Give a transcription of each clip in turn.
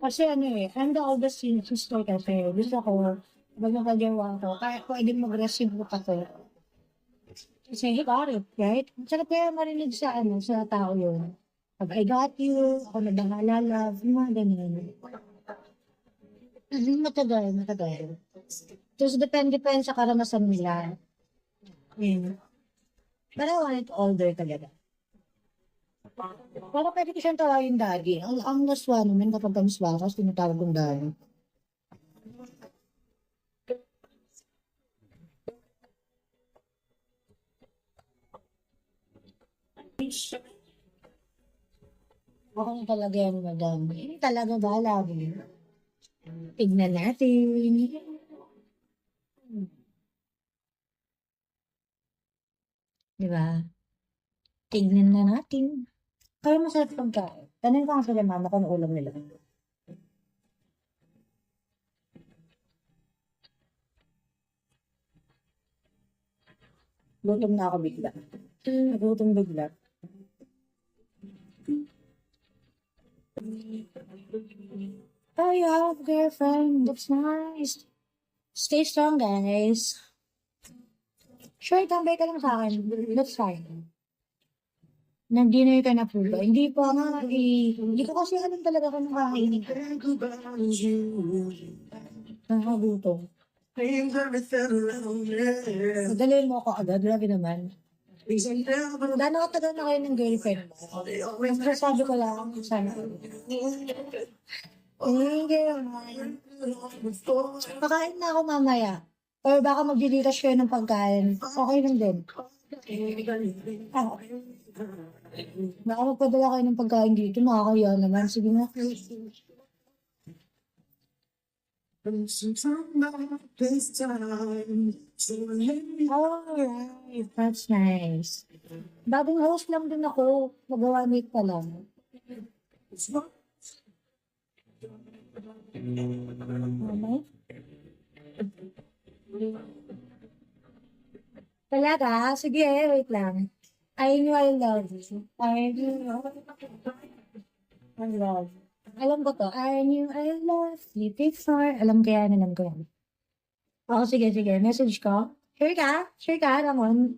Kasi ano eh, I'm the oldest sister kasi. Gusto ko, pag napagawa ko, kaya pwede mag-receive ko pa to. Kasi he got it, right? Sarap kaya marinig sa ano, sa tao yun. Pag I got you, ako na bahala, love, yung mga ganyan. Matagal, matagal. Tapos depende sa karanasan nila. Yun. But I want it older talaga. Pero pwede ko siyang tawagin daddy. Ang naswa naman kapag ang naswa, kasi tinatawag kong daddy. Ako na talaga yan, madam. Hindi talaga bahala ko. Tignan natin. Di ba? Tignan na natin. Kaya masarap pagkain. Tanong ko nga sila mama kung ulam nila. Gutom na ako bigla. Gutom bigla. Oh, you have a girlfriend. That's nice. Stay strong, guys. Sure, tambay ka lang sa akin. That's fine. Nag-dinner ka na po ba? Hindi pa nga eh. Hindi ko kasi alam talaga kung kakainin ko. Nakakagutom. Madaliin mo ako agad. Grabe naman. Gano'n katagal na kayo ng girlfriend mo? Mas masasabi ko lang sana. Pakain na ako mamaya. Or baka mag-delitas kayo ng pagkain. Okay lang din. Ah, baka magpadala kayo ng pagkain dito. Nakakaya naman. Sige na. Alright, that's nice. Bagong host lang din ako. Magawa week pa lang. Mama? Talaga? Sige, wait lang. I knew I love you. I knew I love you. Alam ko to. I knew I love you before. Alam ko yan, alam ko yan. Oo, sige. Message ko. Sure ka? Sure ka, Ramon?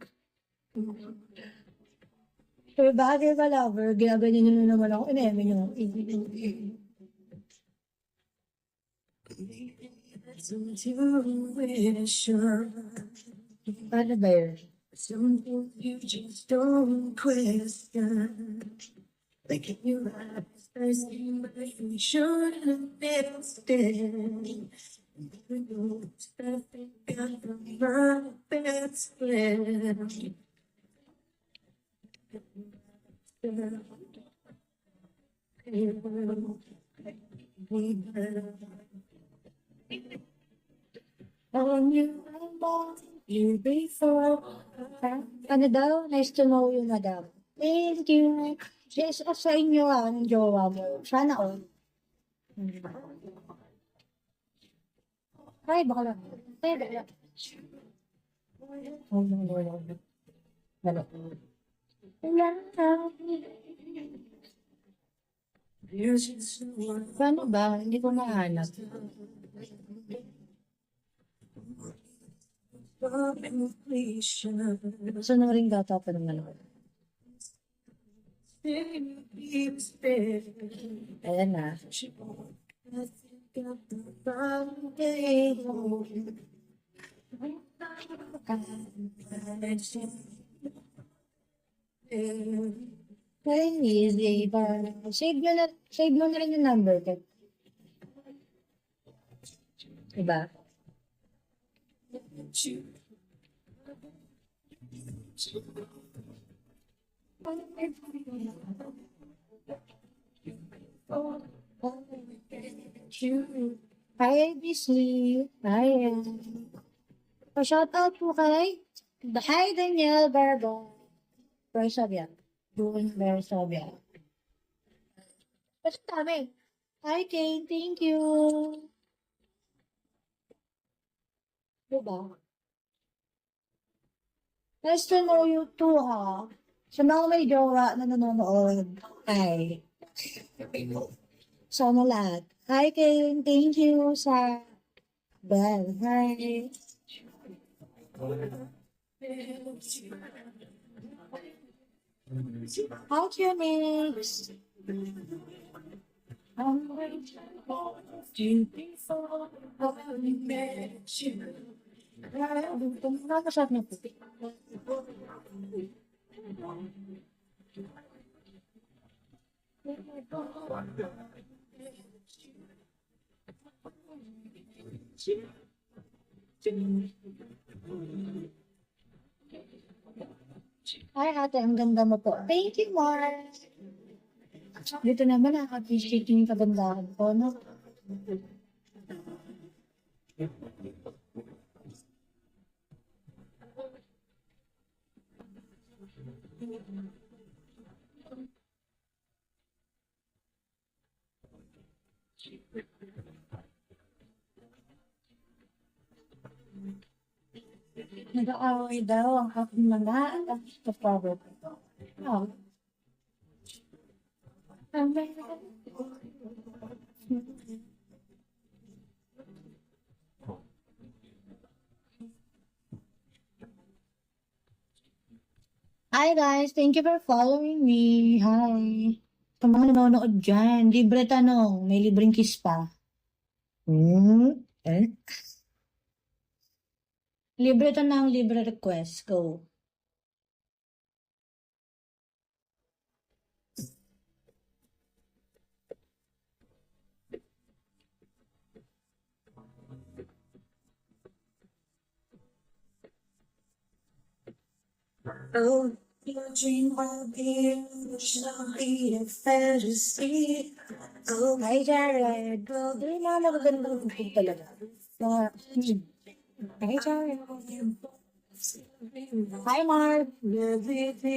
Sure ba? Sure ba, lover? Ginaganyan nyo na naman ako. Ineme nyo. Paano ba yun? You just don't question. Like if you eyes first thing, but you should have been still. Got my best friend. On you before. Ano daw? Nice to know you, madam. Thank you. Yes, sa inyo ng jowa mo. Sana all. Ay, baka lang. Ay, baka lang. Wala. Paano ba? Hindi ko mahanap. Gusto nang ring gata pa naman ako. Ayan na. Very easy. Save mo na rin yung number. Diba? Hi, ABC. Hi. Pa-shoutout po kay Hi, Daniel Barbo. Bersabia. Doon Bersabia. Basta dami. Hi, Kane. Thank you. Diba? Nice to know you too, ha? Sa mga may jowa na nanonood, ay, sana lahat. Hi, King. Thank you sa bell. Hi. Hi, Cunix. I'm waiting for you before I met you. Nakakasarap na po. Ay, ate, ang ganda mo po. Thank you, Mark. Dito naman, nakaka-appreciate yung kagandahan ko, no? Nag-aaway daw ang aking mga at kapawag. Oh. Hi guys, thank you for following me. Hi. Sa mga nanonood dyan, libre tanong, may libreng kiss pa. Eh? Libre tanong, libre request. Go. Oh, your dream will be illusionary and fantasy. Oh, my Jared. Well, di na magagandang tugtog talaga. Hi, Jared. Hi, Mark. Okay.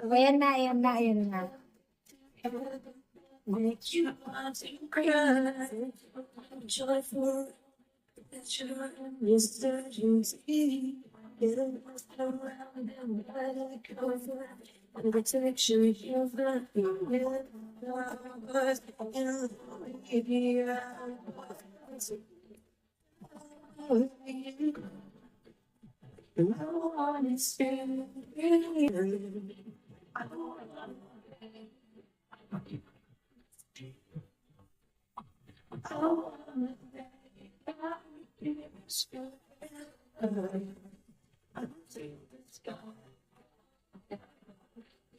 Ayan na, ayan na, ayan na. Make you want to cry, joyful, yesterday, get around and let it go for the protection you've got with us, and maybe no one is feeling.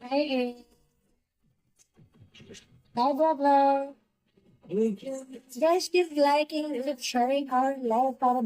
Hey, bye, brother. Guys, keep liking, keep sharing our live para